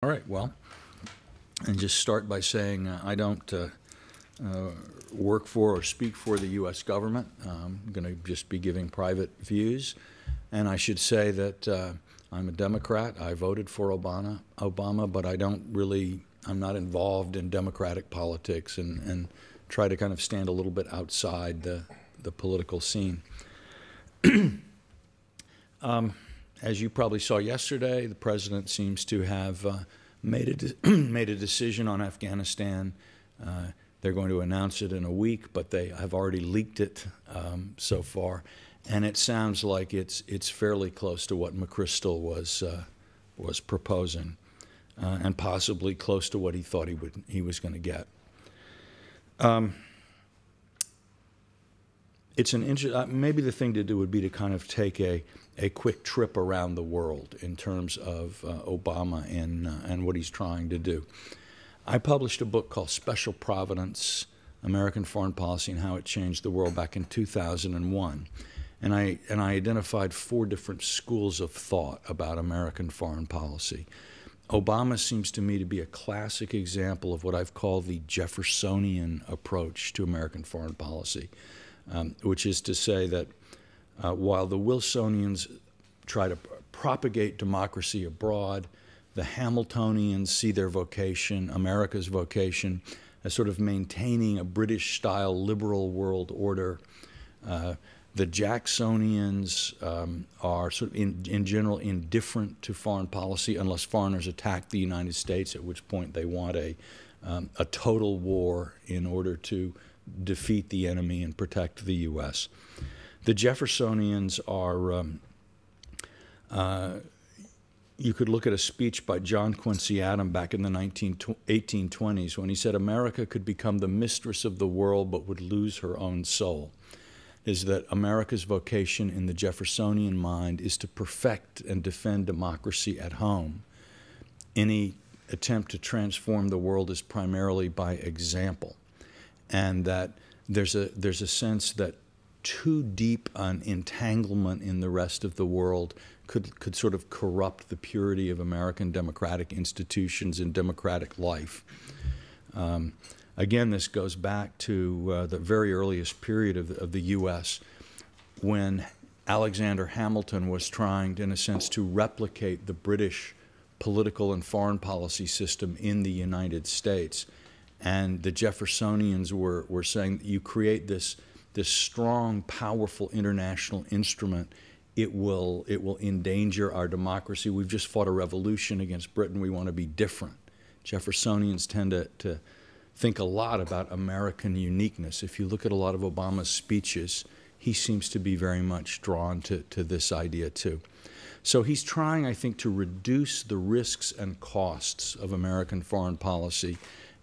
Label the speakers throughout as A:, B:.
A: All right, well, and just start by saying I don't work for or speak for the U.S. government. I'm going to just be giving private views. And I should say that I'm a Democrat. I voted for Obama, but I'm not involved in Democratic politics and try to kind of stand a little bit outside the political scene. As you probably saw yesterday, the president seems to have made a decision on Afghanistan. They're going to announce it in a week, but they have already leaked it so far, and it sounds like it's fairly close to what McChrystal was proposing, and possibly close to what he thought he was going to get. It's maybe the thing to do would be to kind of take a quick trip around the world in terms of Obama and what he's trying to do. I published a book called Special Providence, American Foreign Policy and How It Changed the World back in 2001. And I identified 4 different schools of thought about American foreign policy. Obama seems to me to be a classic example of what I've called the Jeffersonian approach to American foreign policy, which is to say that while the Wilsonians try to propagate democracy abroad, the Hamiltonians see their vocation, America's vocation, as sort of maintaining a British-style liberal world order. The Jacksonians are sort of, in general, indifferent to foreign policy unless foreigners attack the United States, at which point they want a total war in order to defeat the enemy and protect the U.S. The Jeffersonians are, you could look at a speech by John Quincy Adams back in the 1820s when he said America could become the mistress of the world but would lose her own soul. Is that America's vocation in the Jeffersonian mind is to perfect and defend democracy at home. Any attempt to transform the world is primarily by example, and that there's a sense that too deep an entanglement in the rest of the world could sort of corrupt the purity of American democratic institutions and democratic life. Again, this goes back to the very earliest period of the U.S. when Alexander Hamilton was trying, in a sense, to replicate the British political and foreign policy system in the United States. And the Jeffersonians were saying that you create this strong, powerful international instrument, it will endanger our democracy. We've just fought a revolution against Britain. We want to be different. Jeffersonians tend to think a lot about American uniqueness. If you look at a lot of Obama's speeches, he seems to be very much drawn to this idea too. So he's trying, I think, to reduce the risks and costs of American foreign policy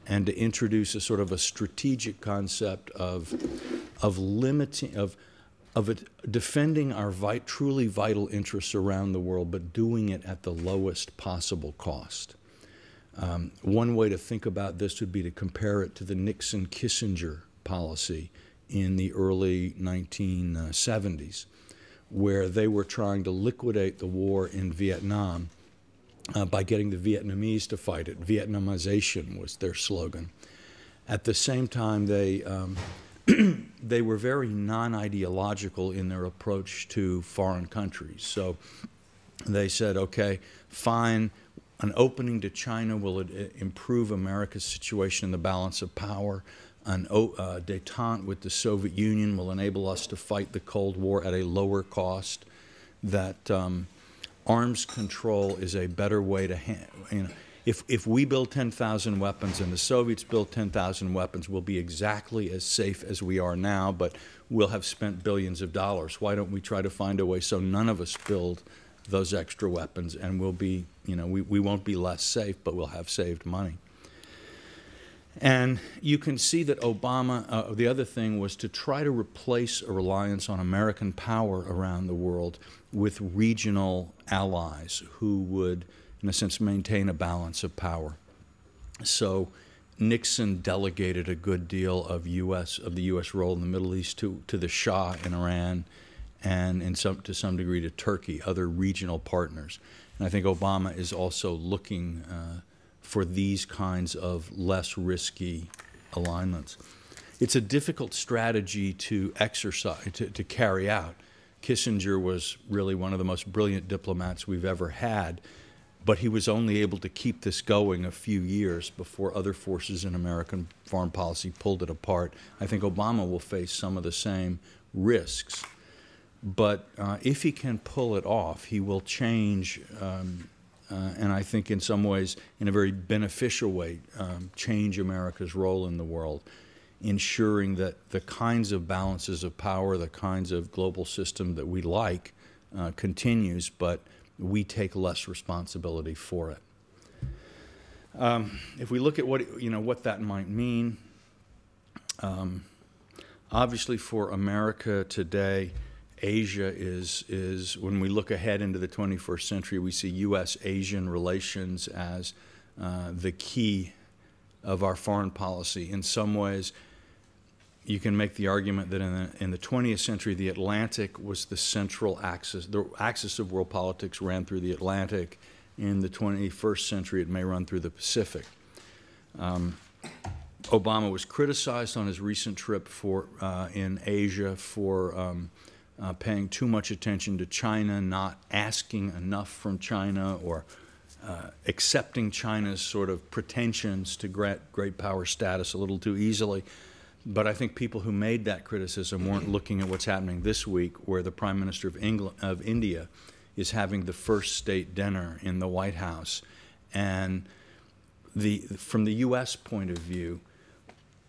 A: and to introduce a sort of a strategic concept of defending our truly vital interests around the world, but doing it at the lowest possible cost. One way to think about this would be to compare it to the Nixon-Kissinger policy in the early 1970s, where they were trying to liquidate the war in Vietnam by getting the Vietnamese to fight it. Vietnamization was their slogan. At the same time, they were very non-ideological in their approach to foreign countries. So they said, okay, fine, an opening to China will improve America's situation in the balance of power. An détente with the Soviet Union will enable us to fight the Cold War at a lower cost. That arms control is a better way to if we build 10,000 weapons and the Soviets build 10,000 weapons, we'll be exactly as safe as we are now, but we'll have spent billions of dollars. Why don't we try to find a way so none of us build those extra weapons, and we'll be, we won't be less safe, but we'll have saved money. And you can see that Obama, the other thing was to try to replace a reliance on American power around the world with regional allies who would, in a sense, maintain a balance of power. So Nixon delegated a good deal of the U.S. role in the Middle East to the Shah in Iran, and to some degree to Turkey, other regional partners. And I think Obama is also looking for these kinds of less risky alignments. It's a difficult strategy to exercise, to carry out. Kissinger was really one of the most brilliant diplomats we've ever had, but he was only able to keep this going a few years before other forces in American foreign policy pulled it apart. I think Obama will face some of the same risks. But if he can pull it off, he will change, and I think in some ways, in a very beneficial way, change America's role in the world, ensuring that the kinds of balances of power, the kinds of global system that we like continues, but we take less responsibility for it. If we look at what that might mean, obviously for America today, Asia is when we look ahead into the 21st century, we see U.S.-Asian relations as the key of our foreign policy. In some ways, you can make the argument that in the 20th century, the Atlantic was the central axis. The axis of world politics ran through the Atlantic. In the 21st century, it may run through the Pacific. Obama was criticized on his recent trip in Asia for paying too much attention to China, not asking enough from China, or accepting China's sort of pretensions to great power status a little too easily. But I think people who made that criticism weren't looking at what's happening this week, where the Prime Minister of India is having the first state dinner in the White House. And from the U.S. point of view,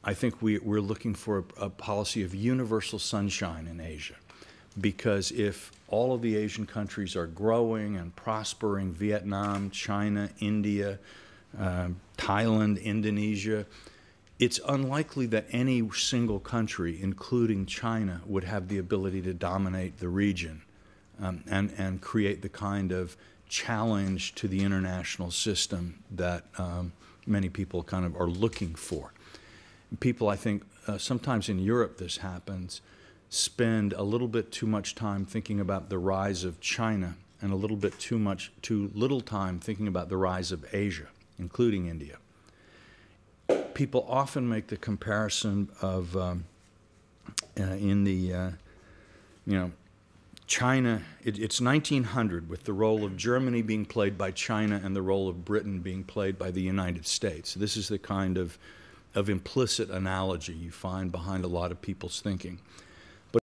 A: I think we're looking for a policy of universal sunshine in Asia. Because if all of the Asian countries are growing and prospering, Vietnam, China, India, Thailand, Indonesia, it's unlikely that any single country, including China, would have the ability to dominate the region and create the kind of challenge to the international system that many people kind of are looking for. People, I think, sometimes in Europe this happens, spend a little bit too much time thinking about the rise of China and a little bit too little time thinking about the rise of Asia, including India. People often make the comparison of China, it's 1900 with the role of Germany being played by China and the role of Britain being played by the United States. This is the kind of implicit analogy you find behind a lot of people's thinking.